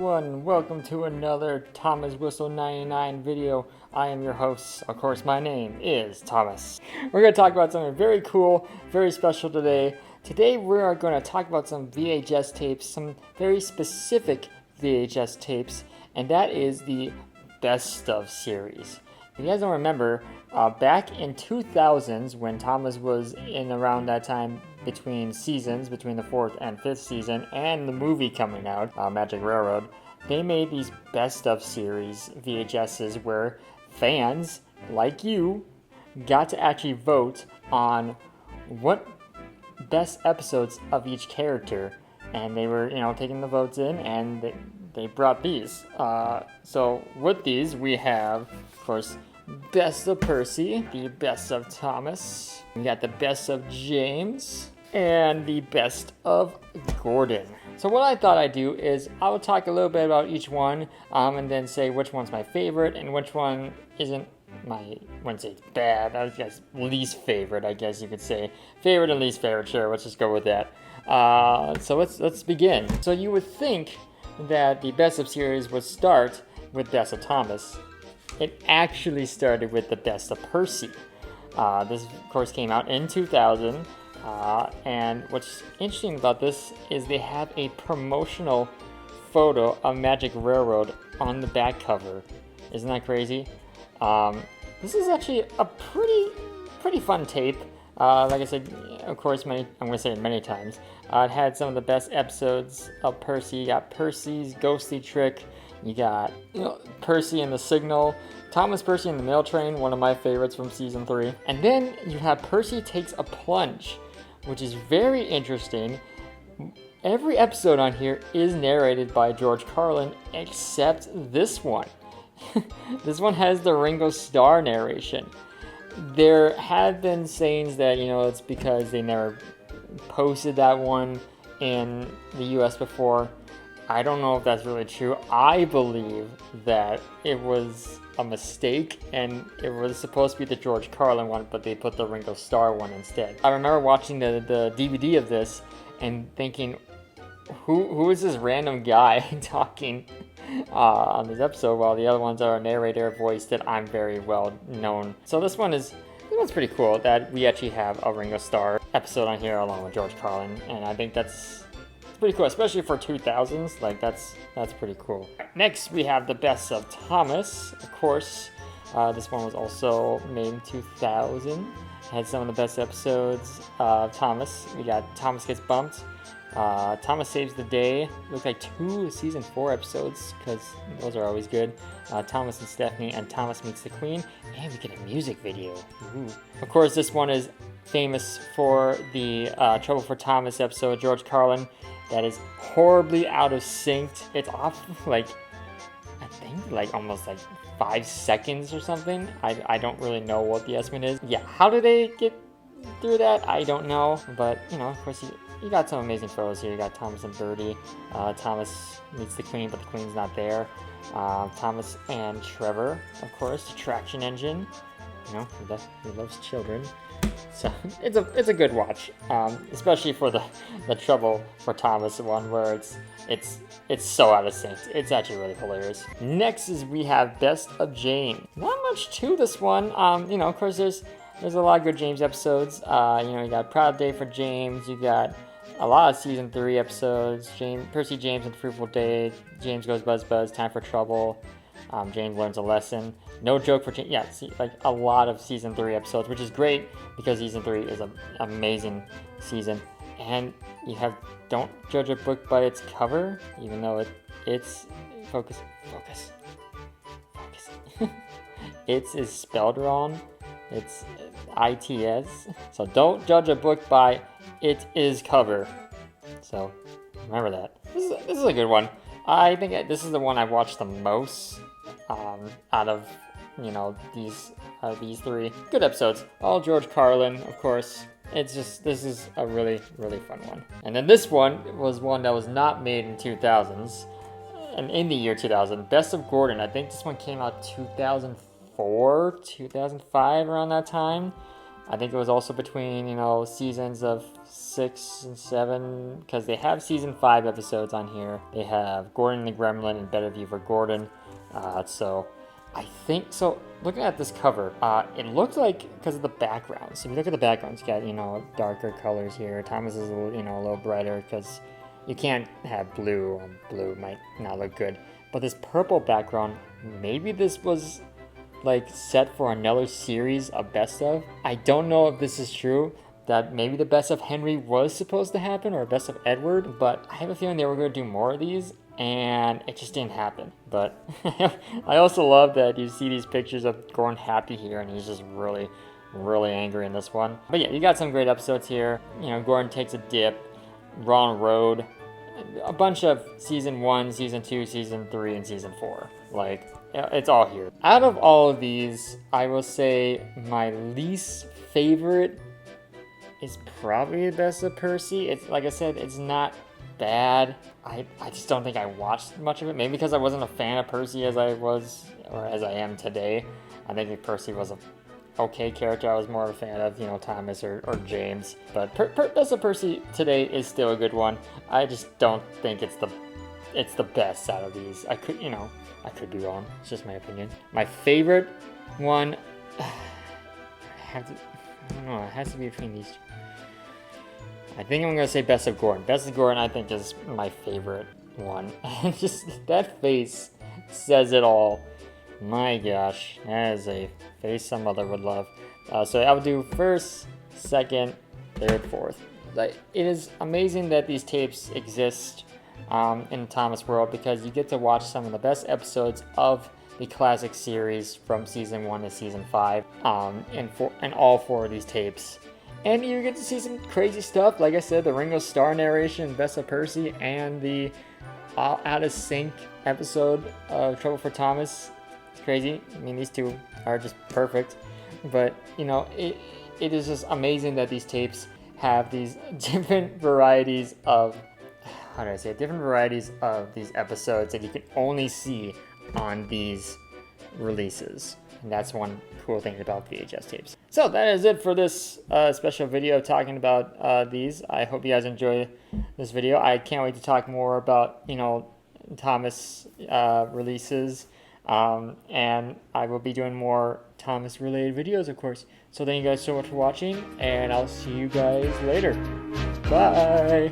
everyone, welcome to another Thomas Whistle 99 video. I am your host. Of course, my name is Thomas. We're going to talk about something very cool, very special today. Today we are going to talk about some VHS tapes, some very specific VHS tapes, and that is the Best Of series. If you guys don't remember, back in 2000s when Thomas was in around that time between seasons, between the 4th and 5th season and the movie coming out, Magic Railroad, they made these Best Of series VHSs where fans like you got to actually vote on what best episodes of each character, and they were, taking the votes in, and they brought these. So with these, we have, of course, Best of Percy, the Best of Thomas, we got the Best of James, and the Best of Gordon. So what I thought I'd do is I would talk a little bit about each one, and then say which one's my favorite and which one isn't I wouldn't say it's bad, I guess least favorite, I guess you could say. Favorite and least favorite, sure, let's just go with that. So let's begin. So you would think that the Best of series would start with Best of Thomas. It actually started with the Best of Percy. This, of course, came out in 2000. And what's interesting about this is they have a promotional photo of Magic Railroad on the back cover. Isn't that crazy? This is actually a pretty fun tape. Like I said, of course, I'm going to say it many times. It had some of the best episodes of Percy. You got Percy's ghostly trick. You got Percy and the Signal. Thomas Percy and the Mail Train, one of my favorites from season 3. And then you have Percy Takes a Plunge, which is very interesting. Every episode on here is narrated by George Carlin except this one. This one has the Ringo Starr narration. There have been sayings that, it's because they never posted that one in the US before. I don't know if that's really true. I believe that it was a mistake and it was supposed to be the George Carlin one, but they put the Ringo Starr one instead. I remember watching the DVD of this and thinking, who is this random guy talking on this episode while the other ones are a narrator voice that I'm very well known. So this one's pretty cool that we actually have a Ringo Starr episode on here along with George Carlin, and I think that's pretty cool, especially for 2000s. Like that's pretty cool. Next, we have the Best of Thomas. Of course, this one was also made in 2000. Had some of the best episodes of Thomas. We got Thomas Gets Bumped, Thomas Saves the Day. Looks like 2 season 4 episodes because those are always good. Thomas and Stephanie, and Thomas Meets the Queen, and we get a music video. Ooh. Of course, this one is famous for the Trouble for Thomas episode, George Carlin. That is horribly out of sync. It's off I think almost 5 seconds or something. I don't really know what the estimate is. Yeah, how do they get through that? I don't know. But, of course, you got some amazing photos here. You got Thomas and Birdie. Thomas meets the Queen, but the Queen's not there. Thomas and Trevor, of course, the traction engine. He loves children. So it's a good watch, especially for the Trouble for Thomas one where it's so out of sync. It's actually really hilarious. Next is we have Best of James. Not much to this one. Of course there's a lot of good James episodes. You got Proud Day for James. You got a lot of season 3 episodes. Percy, James, and Fruitful Day. James Goes Buzz Buzz. Time for Trouble. James Learns a Lesson. No Joke for James. Yeah, see, a lot of season 3 episodes, which is great because season 3 is an amazing season. And you have Don't Judge a Book by its cover, even though it's focus. It is spelled wrong. It's ITS. So don't judge a book by its cover. So remember that. This is a good one. I think this is the one I've watched the most out of these 3 good episodes. All George Carlin, of course. This is a really, really fun one. And then this one was one that was not made in 2000s, and in the year 2000. Best of Gordon. I think this one came out 2004, 2005, around that time. I think it was also between, seasons of 6 and 7, because they have season 5 episodes on here. They have Gordon the Gremlin and Better View for Gordon. So I think, so looking at this cover, it looks like, because of the background. So if you look at the background, you got, darker colors here. Thomas is a little brighter, because you can't have blue. Blue might not look good. But this purple background, maybe this was like set for another series of best of. I don't know if this is true, that maybe the best of Henry was supposed to happen, or best of Edward, but I have a feeling they were going to do more of these, and it just didn't happen. But I also love that you see these pictures of Gordon happy here, and he's just really, really angry in this one. But yeah, you got some great episodes here. Gordon takes a dip, wrong road, a bunch of season 1, season 2, season 3, and season 4. Like, it's all here. Out of all of these, I will say my least favorite is probably the Best of Percy. It's, like I said, it's not bad. I just don't think I watched much of it. Maybe because I wasn't a fan of Percy as I was, or as I am today. I think Percy was a okay character. I was more of a fan of, Thomas or James. But Best of Percy today is still a good one. I just don't think it's the best out of these. I could be wrong. It's just my opinion. My favorite one, I don't know. It has to be between these two. I think I'm gonna say Best of Gordon. Best of Gordon, I think, is my favorite one. Just that face says it all. My gosh, that is a face some mother would love. So I would do first, second, third, fourth. Like, it is amazing that these tapes exist in Thomas World, because you get to watch some of the best episodes of the classic series from season 1 to season 5 in all 4 of these tapes. And you get to see some crazy stuff. Like I said, the Ringo Starr narration, Best of Percy, and the Out of Sync episode of Trouble for Thomas. It's crazy. I mean, these two are just perfect. But, it is just amazing that these tapes have these different varieties of, different varieties of these episodes that you can only see on these releases. And that's one cool thing about VHS tapes. So that is it for this special video talking about these. I hope you guys enjoy this video. I can't wait to talk more about, Thomas releases. And I will be doing more Thomas related videos, of course. So thank you guys so much for watching, and I'll see you guys later. Bye!